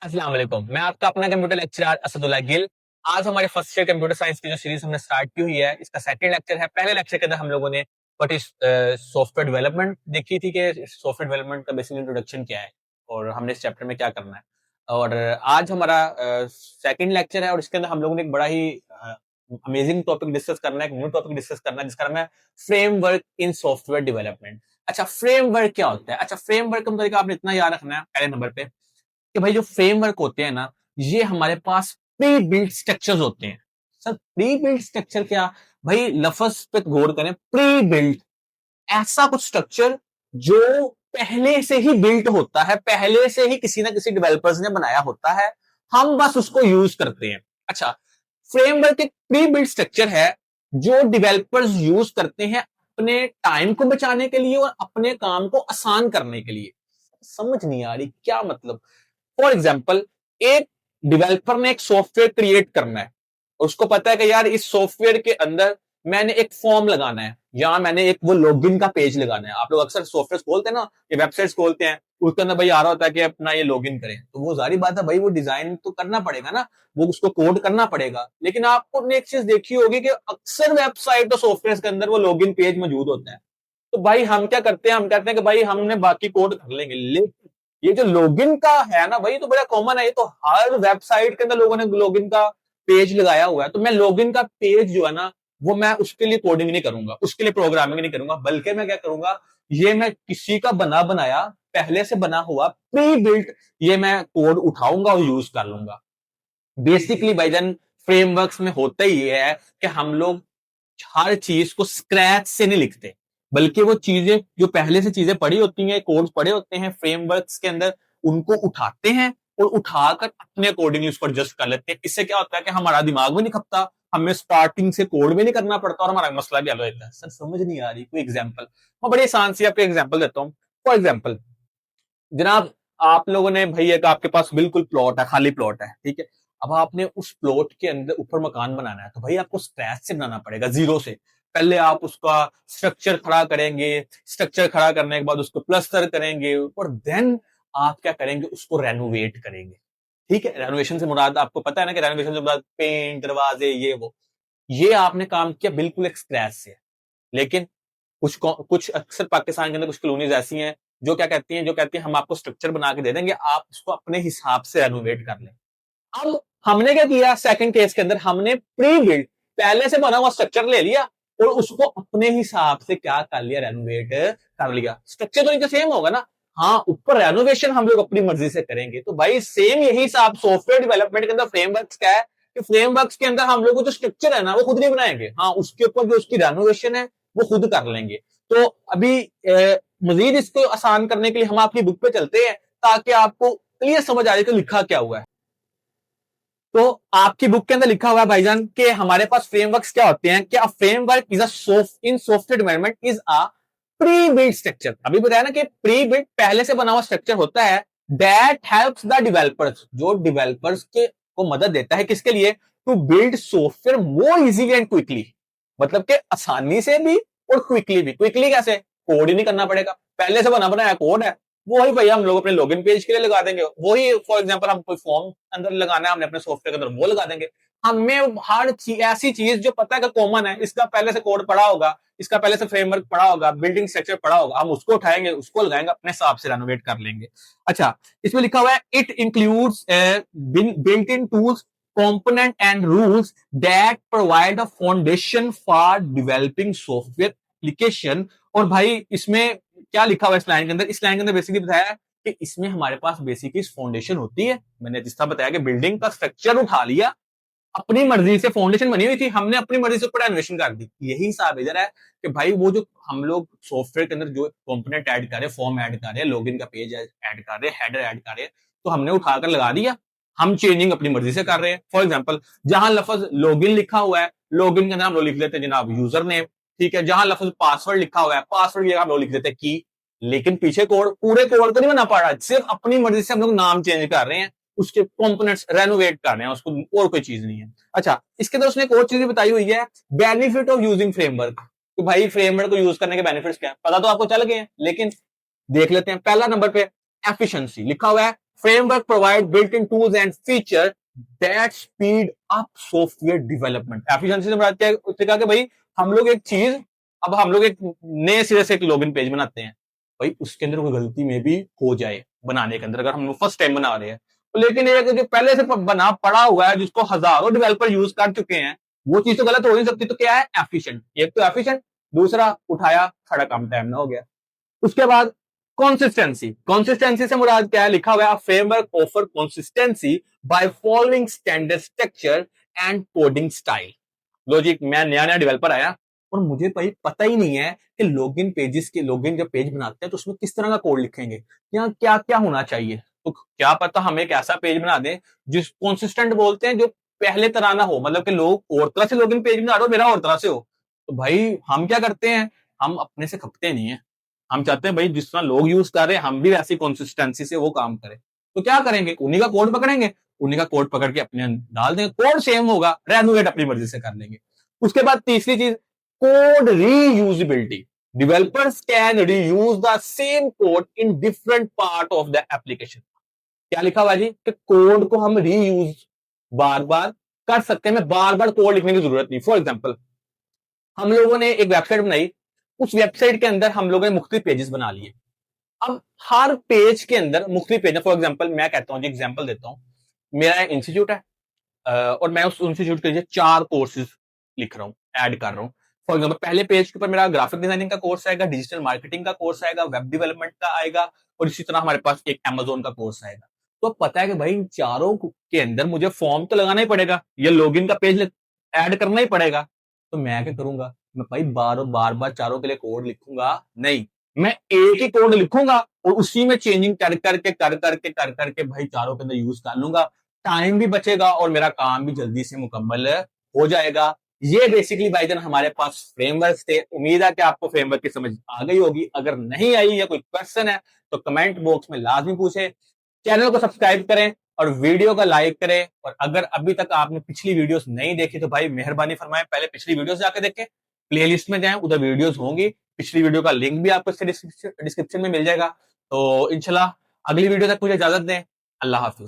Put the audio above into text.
अस्सलाम वालेकुम। मैं आपका अपना कंप्यूटर लेक्चरर असदुल्ला गिल। आज हमारे फर्स्ट ईयर कंप्यूटर साइंस की जो सीरीज हमने स्टार्ट की हुई है, इसका सेकंड लेक्चर है। पहले लेक्चर के अंदर हम लोगों ने व्हाट इज सॉफ्टवेयर डेवलपमेंट देखी थी कि सॉफ्टवेयर डेवलपमेट का बेसिक इंट्रोडक्शन क्या है और हमने इस चैप्टर में क्या करना है। और आज हमारा सेकंड लेक्चर है और इसके अंदर हम लोगों ने एक बड़ा ही अमेजिंग टॉपिक डिस्कस करना है, एक न्यू टॉपिक डिस्कस करना है जिसका नाम है फ्रेमवर्क इन सॉफ्टवेयर डेवलपमेंट। अच्छा, फ्रेमवर्क क्या होता है? अच्छा, फ्रेमवर्क का मतलब आपने इतना याद रखना है पहले नंबर पे कि भाई जो फ्रेमवर्क होते हैं ना, ये हमारे पास प्री बिल्ट स्ट्रक्चर्स होते हैं। सर, प्री बिल्ट स्ट्रक्चर क्या? भाई लफ्ज पे गौर करें। प्री बिल्ट ऐसा कुछ स्ट्रक्चर जो पहले से ही बिल्ट होता है, पहले से ही किसी ना किसी डेवलपर्स ने बनाया होता है, हम बस उसको यूज करते हैं। अच्छा, फ्रेमवर्क एक प्री बिल्ट स्ट्रक्चर है जो डेवलपर्स यूज करते हैं अपने टाइम को बचाने के लिए और अपने काम को आसान करने के लिए। समझ नहीं आ रही क्या मतलब? फॉर एग्जाम्पल, एक डेवलपर ने एक सॉफ्टवेयर क्रिएट करना है। उसको पता है कि यार इस सॉफ्टवेयर के अंदर मैंने एक फॉर्म लगाना है या मैंने एक वो लॉगिन का पेज लगाना है। आप लोग अक्सर सॉफ्टवेयर खोलते हैं ना, ये वेबसाइट्स खोलते हैं, उसके अंदर भाई आ रहा होता है कि अपना ये लॉगिन करें, तो वो जारी बात है भाई, वो डिजाइन तो करना पड़ेगा ना, वो उसको कोड करना पड़ेगा। लेकिन आपको एक चीज देखी होगी कि अक्सर वेबसाइट और सॉफ्टवेयर के अंदर वो लॉगिन पेज मौजूद होता है। तो भाई हम क्या करते हैं, हम कहते हैं कि भाई हमने बाकी कोड कर लेंगे। लेकिन ये जो लॉगिन का है ना भाई, तो बड़ा कॉमन है, ये तो हर वेबसाइट के अंदर लोगों ने लॉगिन का पेज लगाया हुआ है। तो मैं लॉगिन का पेज जो है ना, वो मैं उसके लिए कोडिंग नहीं करूंगा, उसके लिए प्रोग्रामिंग नहीं करूंगा, बल्कि मैं क्या करूंगा, ये मैं किसी का बना बनाया, पहले से बना हुआ प्री बिल्ट, ये मैं कोड उठाऊंगा और यूज कर लूंगा। बेसिकली भाईजान, फ्रेमवर्क्स में होता ही ये है कि हम लोग हर चीज को स्क्रैच से नहीं लिखते, बल्कि वो चीजें जो पहले से चीजें पड़ी होती हैं, कोड्स पड़े होते हैं फ्रेमवर्क्स के अंदर, उनको उठाते हैं और उठाकर अपने अकॉर्डिंगली उसको एडजस्ट कर लेते हैं। इससे क्या होता है कि हमारा दिमाग भी नहीं खपता, हमें स्टार्टिंग से कोड भी नहीं करना पड़ता और हमारा मसला भी हल हो जाता है। सर समझ नहीं आ रही? कोई एग्जाम्पल? मैं बड़ी आसान सी आपको एग्जाम्पल देता हूँ। फॉर एग्जाम्पल, जनाब, आप लोगों ने भाई एक आपके पास बिल्कुल प्लॉट है, खाली प्लॉट है, ठीक है। अब आपने उस प्लॉट के अंदर ऊपर मकान बनाना है, तो भाई आपको स्क्रैच से बनाना पड़ेगा, जीरो से। पहले आप उसका स्ट्रक्चर खड़ा करेंगे, स्ट्रक्चर खड़ा करने के बाद उसको प्लस्तर करेंगे और देन आप क्या करेंगे, उसको रेनोवेट करेंगे। ठीक है, रेनोवेशन से मुराद आपको पता है ना कि रेनोवेशन से मुराद पेंट, दरवाजे, ये वो। ये आपने काम किया बिल्कुल एक स्क्रैच से। लेकिन कुछ कुछ अक्सर पाकिस्तान के अंदर कुछ कॉलोनीज ऐसी हैं जो क्या कहती हैं, जो कहती हैं हम आपको स्ट्रक्चर बना के दे देंगे, आप उसको अपने हिसाब से रेनोवेट कर लें। अब हमने क्या किया, सेकंड केस के अंदर हमने प्री बिल्ड, पहले से बना हुआ स्ट्रक्चर ले लिया और उसको अपने हिसाब से क्या कर लिया, रेनोवेट कर लिया। स्ट्रक्चर तो इनका सेम होगा ना, हाँ, ऊपर रेनोवेशन हम लोग अपनी मर्जी से करेंगे। तो भाई सेम यही हिसाब सॉफ्टवेयर डेवलपमेंट के अंदर फ्रेमवर्क्स का है कि फ्रेमवर्क्स के अंदर हम लोग को जो स्ट्रक्चर है ना, वो खुद नहीं बनाएंगे, हाँ, उसके ऊपर जो उसकी रेनोवेशन है वो खुद कर लेंगे। तो अभी मजीद इसको आसान करने के लिए हम आपकी बुक पे चलते हैं ताकि आपको क्लियर समझ आ जाए कि लिखा क्या हुआ है। तो आपकी बुक के अंदर लिखा हुआ है भाईजान कि हमारे पास फ्रेमवर्क्स क्या होते हैं, क्या framework is in software development is a pre built structure. अभी बताया ना कि प्री बिल्ट पहले से बना हुआ स्ट्रक्चर होता है दैट हेल्प्स द डेवलपर्स, जो डेवलपर्स के को मदद देता है, किसके लिए? To build software more easily and quickly. मतलब कि आसानी से भी और क्विकली भी। क्विकली कैसे? कोड ही नहीं करना पड़ेगा, पहले से बना बनाया कोड है, वही भैया हम लोग अपने लॉगिन पेज के लिए लगा देंगे। वही फॉर एग्जांपल हम कोई फॉर्म अंदर लगाना है, हमने अपने सॉफ्टवेयर के अंदर वो लगा देंगे। हमें हर ऐसी चीज जो पता है कि कॉमन है, इसका पहले से कोड पड़ा होगा, इसका पहले से फ्रेमवर्क पड़ा होगा, बिल्डिंग स्ट्रक्चर पड़ा होगा, हम उसको उठाएंगे, उसको लगाएंगे, अपने हिसाब से रेनोवेट कर लेंगे। अच्छा, इसमें लिखा हुआ है it includes built in tools, component and rules that provide a foundation for developing software application। और भाई इसमें क्या लिखा हुआ है इस लाइन के अंदर? इस लाइन के अंदर बेसिकली बताया कि इसमें हमारे पास बेसिकली फाउंडेशन होती है। मैंने जिस तरह बताया कि बिल्डिंग का स्ट्रक्चर उठा लिया, अपनी मर्जी से फाउंडेशन बनी हुई थी, हमने अपनी मर्जी से ऊपर एनिमेशन कर दी। यही हिसाब इधर है कि भाई वो जो हम लोग सॉफ्टवेयर के अंदर जो कंपोनेंट ऐड कर रहे हैं, फॉर्म ऐड कर रहे हैं, लॉगिन का पेज ऐड कर रहे हैं, हेडर ऐड कर रहे हैं, तो हमने उठाकर लगा दिया, हम चेंजिंग अपनी मर्जी से कर रहे हैं। फॉर एग्जाम्पल, जहां लफ्ज लॉगिन लिखा हुआ है, लॉगिन के अंदर हम लोग लिख लेते हैं जनाब यूजर नेम, ठीक है। जहां लफ्ज पासवर्ड लिखा हुआ है, पासवर्ड की जगह हम लोग लिख देते हैं की। लेकिन पीछे कोड, पूरे कोड को नहीं बना पा रहा, सिर्फ अपनी मर्जी से हम लोग नाम चेंज कर रहे हैं, उसके कंपोनेंट्स रेनोवेट करने हैं उसको, और कोई चीज नहीं है। अच्छा, इसके अंदर उसने एक और चीज भी बताई हुई है, बेनिफिट ऑफ यूजिंग फ्रेमवर्क। तो भाई फ्रेमवर्क को यूज करने के बेनिफिट्स क्या है, पता तो आपको चल गए हैं, लेकिन देख लेते हैं। पहला नंबर पे एफिशिएंसी लिखा हुआ है, framework provide built in tools and feature that speed up software development. Efficiency से मुराद क्या है? उसने कहा कि भाई हम लोग एक चीज, अब हम लोग एक नए सिरे से एक लॉगिन पेज बनाते हैं, भाई उसके अंदर कोई गलती में भी हो जाए बनाने के अंदर, अगर हम लोग फर्स्ट टाइम बना रहे हैं तो, लेकिन ये जो पहले से बना पड़ा हुआ है जिसको हजारों डेवलपर यूज कर चुके हैं, वो चीज तो गलत हो नहीं सकती। तो क्या है? एफिशिएंट। एक तो एफिशिएंट, दूसरा उठाया खड़ा काम टाइम ना हो गया। उसके बाद कंसिस्टेंसी। कंसिस्टेंसी से मुराद क्या है? लिखा हुआ है framework offer consistency by following standard structure and coding style. Logic, मैं नया नया डेवलपर आया और मुझे भाई पता ही नहीं है कि लॉगिन पेजेस के, लॉगिन जब पेज बनाते हैं तो उसमें किस तरह का कोड लिखेंगे या क्या क्या होना चाहिए। तो क्या पता हम एक ऐसा पेज बना दें जिस कंसिस्टेंट बोलते हैं, जो पहले तरह ना हो, मतलब कि लोग और तरह से लॉगिन पेज बना रहे हो, मेरा और तरह से हो। तो भाई हम क्या करते हैं, हम अपने से खपते नहीं है, हम चाहते हैं भाई जिस तरह लोग यूज कर रहे हैं हम भी वैसी कंसिस्टेंसी से वो काम करें। तो क्या करेंगे? उन्हीं का कोड पकड़ेंगे, उन्हीं का कोड पकड़ के अपने डाल देंगे, कोड सेम होगा, रेनोवेट अपनी मर्जी से कर लेंगे। उसके बाद तीसरी चीज, code reusability. Developers can reuse the same code in different part of the application. क्या लिखा हुआ जी कि कोड को हम रीयूज बार बार कर सकते हैं, मैं बार बार कोड लिखने की जरूरत नहीं। फॉर एग्जाम्पल, हम लोगों ने एक वेबसाइट बनाई, उस वेबसाइट के अंदर हम लोगों ने मुख्तलिफ पेजेस बना लिए। अब हर पेज के अंदर मुख्तलिफ पेज है। फॉर एग्जाम्पल मैं कहता हूं जी, एग्जाम्पल देता हूं, मेरा एक इंस्टीट्यूट है और मैं उस इंस्टीट्यूट के लिए 4 कोर्सेज लिख रहा हूँ, ऐड कर रहा हूँ। फॉर एग्जाम्पल पहले पेज के ऊपर मेरा ग्राफिक डिजाइनिंग का कोर्स आएगा, डिजिटल मार्केटिंग का कोर्स आएगा, वेब डेवलपमेंट का आएगा, और इसी तरह हमारे पास एक अमेजोन का कोर्स आएगा। तो पता है कि भाई इन चारों के अंदर मुझे फॉर्म तो लगाना ही पड़ेगा, या लॉगिन का पेज ऐड करना ही पड़ेगा। तो मैं क्या करूंगा? मैं भाई बार बार चारों के लिए कोड लिखूंगा नहीं, मैं एक ही कोड लिखूंगा और उसी में चेंजिंग कर करके भाई चारों के अंदर यूज कर लूंगा। टाइम भी बचेगा और मेरा काम भी जल्दी से मुकम्मल हो जाएगा। ये बेसिकली भाईजान हमारे पास फ्रेमवर्क थे। उम्मीद है कि आपको फ्रेमवर्क की समझ आ गई होगी। अगर नहीं आई या कोई क्वेश्चन है तो कमेंट बॉक्स में लाजमी पूछे। चैनल को सब्सक्राइब करें और वीडियो का लाइक करें। और अगर अभी तक आपने पिछली वीडियोस नहीं देखी तो भाई मेहरबानी फरमाएं, पहले पिछली वीडियोस जाकर देखें, प्लेलिस्ट में जाएं, उधर वीडियोस होंगी। पिछली वीडियो का लिंक भी आपको डिस्क्रिप्शन में मिल जाएगा। तो इंशाल्लाह अगली वीडियो तक मुझे इजाजत दें। अल्लाह हाफिज।